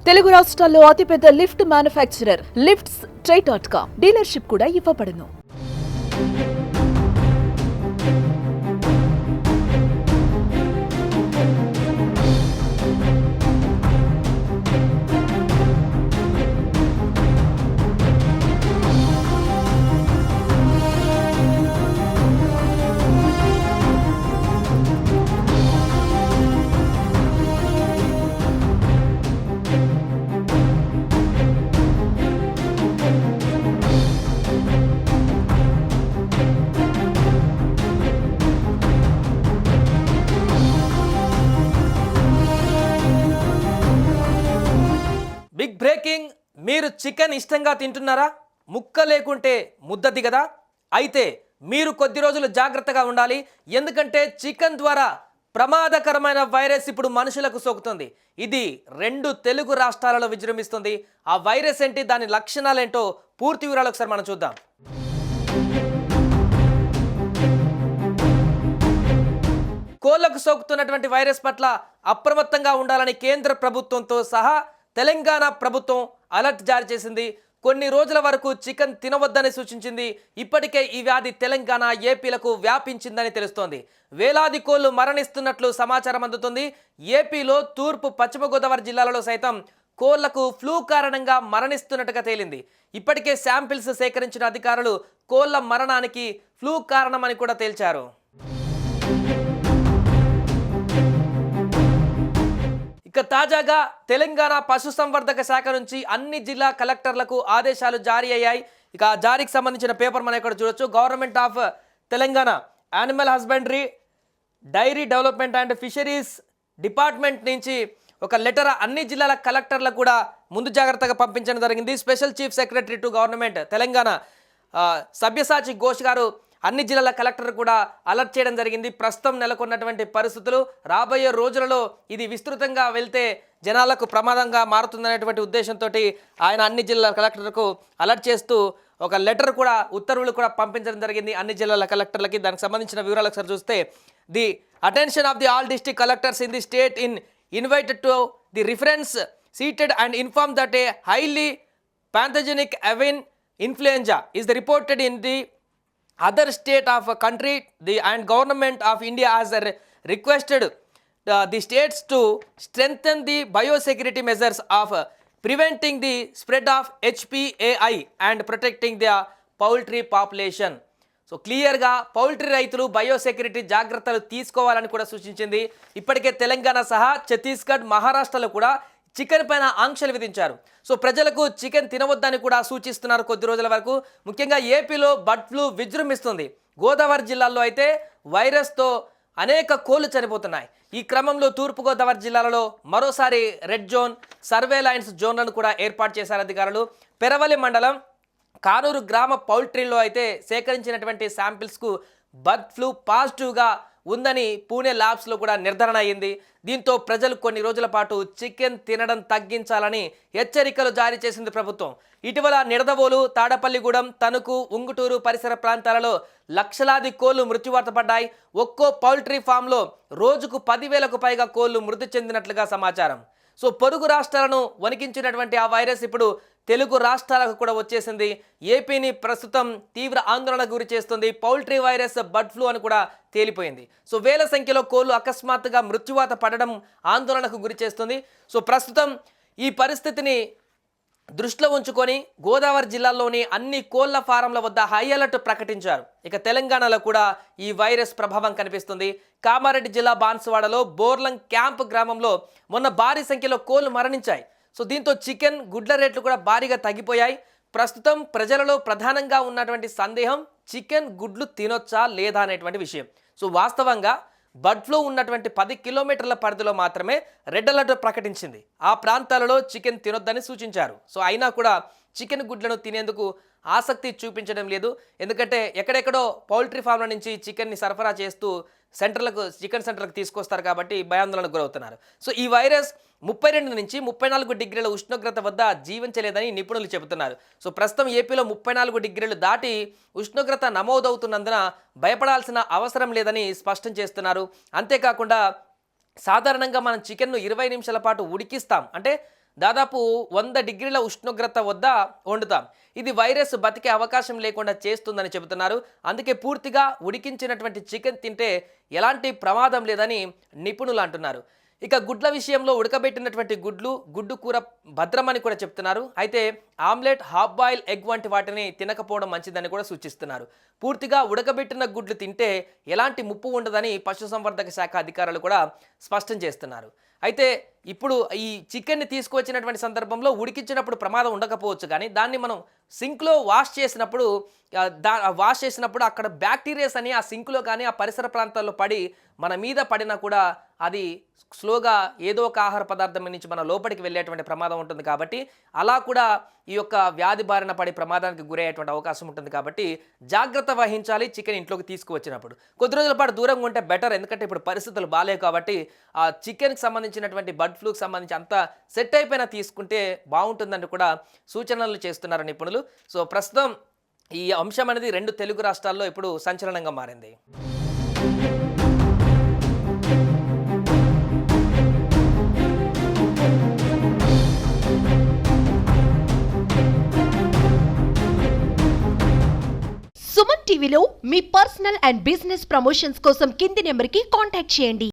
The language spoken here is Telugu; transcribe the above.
తెలుగు రాష్ట్రాల్లో అతిపెద్ద లిఫ్ట్ మ్యానుఫ్యాక్చరర్ లిఫ్ట్స్ ట్రై.com డీలర్షిప్ కూడా ఇవ్వబడును. బిగ్ బ్రేకింగ్, మీరు చికెన్ ఇష్టంగా తింటున్నారా? ముక్క లేకుంటే ముద్ద దిగదా? అయితే మీరు కొద్ది రోజులు జాగ్రత్తగా ఉండాలి. ఎందుకంటే చికెన్ ద్వారా ప్రమాదకరమైన వైరస్ ఇప్పుడు మనుషులకు సోకుతుంది. ఇది 2 తెలుగు రాష్ట్రాలలో విజృంభిస్తుంది. ఆ వైరస్ ఏంటి, దాని లక్షణాలు ఏంటో పూర్తి వివరాలు ఒకసారి మనం చూద్దాం. కోళ్లకు సోకుతున్నటువంటి వైరస్ పట్ల అప్రమత్తంగా ఉండాలని కేంద్ర ప్రభుత్వంతో సహా తెలంగాణ ప్రభుత్వం అలర్ట్ జారీ చేసింది. కొన్ని రోజుల వరకు చికెన్ తినవద్దని సూచించింది. ఇప్పటికే ఈ వ్యాధి తెలంగాణ, ఏపీలకు వ్యాపించిందని తెలుస్తోంది. వేలాది కోళ్లు మరణిస్తున్నట్లు సమాచారం అందుతుంది. ఏపీలో తూర్పు, పశ్చిమ గోదావరి జిల్లాలలో సైతం కోళ్లకు ఫ్లూ కారణంగా మరణిస్తున్నట్టుగా తేలింది. ఇప్పటికే శాంపిల్స్ సేకరించిన అధికారులు కోళ్ల మరణానికి ఫ్లూ కారణమని కూడా తేల్చారు. ఇక తాజాగా తెలంగాణ పశుసంవర్ధక శాఖ నుంచి అన్ని జిల్లా కలెక్టర్లకు ఆదేశాలు జారీ అయ్యాయి. ఇక ఆ జారీకి సంబంధించిన పేపర్ మనం ఇక్కడ చూడొచ్చు. Government of Telangana animal husbandry, dairy development and fisheries department నుంచి ఒక లెటర్ అన్ని జిల్లాల కలెక్టర్లకు కూడా ముందు జాగ్రత్తగా పంపించడం జరిగింది. Special chief secretary to government Telangana సభ్యసాచి ఘోష్ గారు అన్ని జిల్లాల కలెక్టర్ కూడా అలర్ట్ చేయడం జరిగింది. ప్రస్తుతం నెలకొన్నటువంటి పరిస్థితులు, రాబోయే రోజులలో ఇది విస్తృతంగా వెళ్తే జనాలకు ప్రమాదంగా మారుతుందనేటువంటి ఉద్దేశంతో ఆయన అన్ని జిల్లాల కలెక్టర్లకు అలర్ట్ చేస్తూ ఒక లెటర్ కూడా, ఉత్తర్వులు కూడా పంపించడం జరిగింది అన్ని జిల్లాల కలెక్టర్లకి. దానికి సంబంధించిన వివరాలు ఒకసారి చూస్తే, the attention of the all district collectors in the state invited to the reference seated and inform that a highly pathogenic avian influenza is reported in the other state of a country. The and government of India has requested the states to strengthen the biosecurity measures of preventing the spread of HPAI and protecting the poultry population. So క్లియర్గా పౌల్ట్రీ రైతులు బయోసెక్యూరిటీ జాగ్రత్తలు తీసుకోవాలని కూడా సూచించింది. ఇప్పటికే తెలంగాణ సహా ఛత్తీస్గఢ్, మహారాష్ట్రలో కూడా చికెన్ పైన ఆంక్షలు విధించారు. సో ప్రజలకు చికెన్ తినవద్దని కూడా సూచిస్తున్నారు కొద్ది రోజుల వరకు. ముఖ్యంగా ఏపీలో బర్డ్ ఫ్లూ విజృంభిస్తుంది. గోదావరి జిల్లాల్లో అయితే వైరస్తో అనేక కోళ్లు చనిపోతున్నాయి. ఈ క్రమంలో తూర్పుగోదావరి జిల్లాలలో మరోసారి రెడ్ జోన్, సర్వేలైన్స్ జోన్లను కూడా ఏర్పాటు చేశారు అధికారులు. పెరవలి మండలం కానూరు గ్రామ పౌల్ట్రీలో అయితే సేకరించినటువంటి శాంపిల్స్కు బర్డ్ ఫ్లూ పాజిటివ్గా ఉందని పూణే ల్యాబ్స్లో కూడా నిర్ధారణ అయ్యింది. దీంతో ప్రజలు కొన్ని రోజుల పాటు చికెన్ తినడం తగ్గించాలని హెచ్చరికలు జారీ చేసింది ప్రభుత్వం. ఇటీవల నిడదవోలు, తాడపల్లిగూడెం, తణుకు, ఉంగుటూరు పరిసర ప్రాంతాలలో లక్షలాది కోళ్లు మృత్యువార్త పడ్డాయి. ఒక్కో పౌల్ట్రీ ఫామ్లో రోజుకు 10,000కు పైగా కోళ్లు మృతి చెందినట్లుగా సమాచారం. సో పొరుగు రాష్ట్రాలను వణికించినటువంటి ఆ వైరస్ ఇప్పుడు తెలుగు రాష్ట్రాలకు కూడా వచ్చేసింది. ఏపీని ప్రస్తుతం తీవ్ర ఆందోళనకు గురి చేస్తుంది. పౌల్ట్రీ వైరస్ బర్డ్ ఫ్లూ అని కూడా తేలిపోయింది. సో వేల సంఖ్యలో కోళ్లు అకస్మాత్తుగా మృత్యువాత పడడం ఆందోళనకు గురి చేస్తుంది. సో ప్రస్తుతం ఈ పరిస్థితిని దృష్టిలో ఉంచుకొని గోదావరి జిల్లాలోని అన్ని కోళ్ల ఫారంల వద్ద హై అలర్ట్ ప్రకటించారు. ఇక తెలంగాణలో కూడా ఈ వైరస్ ప్రభావం కనిపిస్తుంది. కామారెడ్డి జిల్లా బాన్సువాడలో బోర్లం క్యాంప్ గ్రామంలో మొన్న భారీ సంఖ్యలో కోళ్లు మరణించాయి. సో దీంతో చికెన్, గుడ్ల రేట్లు కూడా భారీగా తగ్గిపోయాయి. ప్రస్తుతం ప్రజలలో ప్రధానంగా ఉన్నటువంటి సందేహం చికెన్, గుడ్లు తినొచ్చా లేదా అనేటువంటి విషయం. సో వాస్తవంగా బర్డ్ ఫ్లూ ఉన్నటువంటి 10 కిలోమీటర్ల పరిధిలో మాత్రమే రెడ్ అలర్ట్ ప్రకటించింది. ఆ ప్రాంతాలలో చికెన్ తినొద్దని సూచించారు. సో అయినా కూడా చికెన్, గుడ్లను తినేందుకు ఆసక్తి చూపించడం లేదు. ఎందుకంటే ఎక్కడెక్కడో పౌల్ట్రీ ఫామ్ల నుంచి చికెన్ని సరఫరా చేస్తూ చికెన్ సెంటర్లకు తీసుకొస్తారు కాబట్టి భయాందోళనకు గురవుతున్నారు. సో ఈ వైరస్ 32 నుంచి 34 డిగ్రీల ఉష్ణోగ్రత వద్ద జీవించలేదని నిపుణులు చెబుతున్నారు. సో ప్రస్తుతం ఏపీలో 34 డిగ్రీలు దాటి ఉష్ణోగ్రత నమోదవుతున్నందున భయపడాల్సిన అవసరం లేదని స్పష్టం చేస్తున్నారు. అంతేకాకుండా సాధారణంగా మనం చికెన్ను 20 నిమిషాల పాటు ఉడికిస్తాం, అంటే దాదాపు 100 డిగ్రీల ఉష్ణోగ్రత వద్ద వండుతాం. ఇది వైరస్ బతికే అవకాశం లేకుండా చేస్తుందని చెబుతున్నారు. అందుకే పూర్తిగా ఉడికించినటువంటి చికెన్ తింటే ఎలాంటి ప్రమాదం లేదని నిపుణులు అంటున్నారు. ఇక గుడ్ల విషయంలో ఉడకబెట్టినటువంటి గుడ్డు కూర భద్రమని కూడా చెప్తున్నారు. అయితే ఆమ్లెట్, హాఫ్ బాయిల్ ఎగ్ వంటి వాటిని తినకపోవడం మంచిదని కూడా సూచిస్తున్నారు. పూర్తిగా ఉడకబెట్టిన గుడ్లు తింటే ఎలాంటి ముప్పు ఉండదని పశుసంవర్ధక శాఖ అధికారులు కూడా స్పష్టం చేస్తున్నారు. అయితే ఇప్పుడు ఈ చికెన్ని తీసుకువచ్చినటువంటి సందర్భంలో ఉడికించినప్పుడు ప్రమాదం ఉండకపోవచ్చు, కానీ దాన్ని మనం సింక్లో వాష్ చేసినప్పుడు అక్కడ బ్యాక్టీరియాస్ అని ఆ సింక్లో కానీ ఆ పరిసర ప్రాంతాల్లో పడి మన మీద పడినా కూడా అది స్లోగా ఏదో ఒక ఆహార పదార్థం నుంచి మన లోపలికి వెళ్ళేటువంటి ప్రమాదం ఉంటుంది. కాబట్టి అలా కూడా ఈ యొక్క వ్యాధి బారిన పడి ప్రమాదానికి గురయ్యేటువంటి అవకాశం ఉంటుంది. కాబట్టి జాగ్రత్త వహించాలి చికెన్ ఇంట్లోకి తీసుకువచ్చినప్పుడు. కొద్ది రోజుల పాటు దూరంగా ఉంటే బెటర్, ఎందుకంటే ఇప్పుడు పరిస్థితులు బాగాలేవు. కాబట్టి ఆ చికెన్కి సంబంధించినటువంటి బర్డ్ ఫ్లూకి సంబంధించి అంతా సెట్ అయిపోయినా తీసుకుంటే బాగుంటుందని కూడా సూచనలు చేస్తున్నారు నిపుణులు. సో ప్రస్తుతం ఈ అంశం అనేది 2 తెలుగు రాష్ట్రాల్లో ఇప్పుడు సంచలనంగా మారింది. సుమన్ టీవీలో మీ పర్సనల్ అండ్ బిజినెస్ ప్రమోషన్స్ కోసం కింది నెంబర్కి కాంటాక్ట్ చేయండి.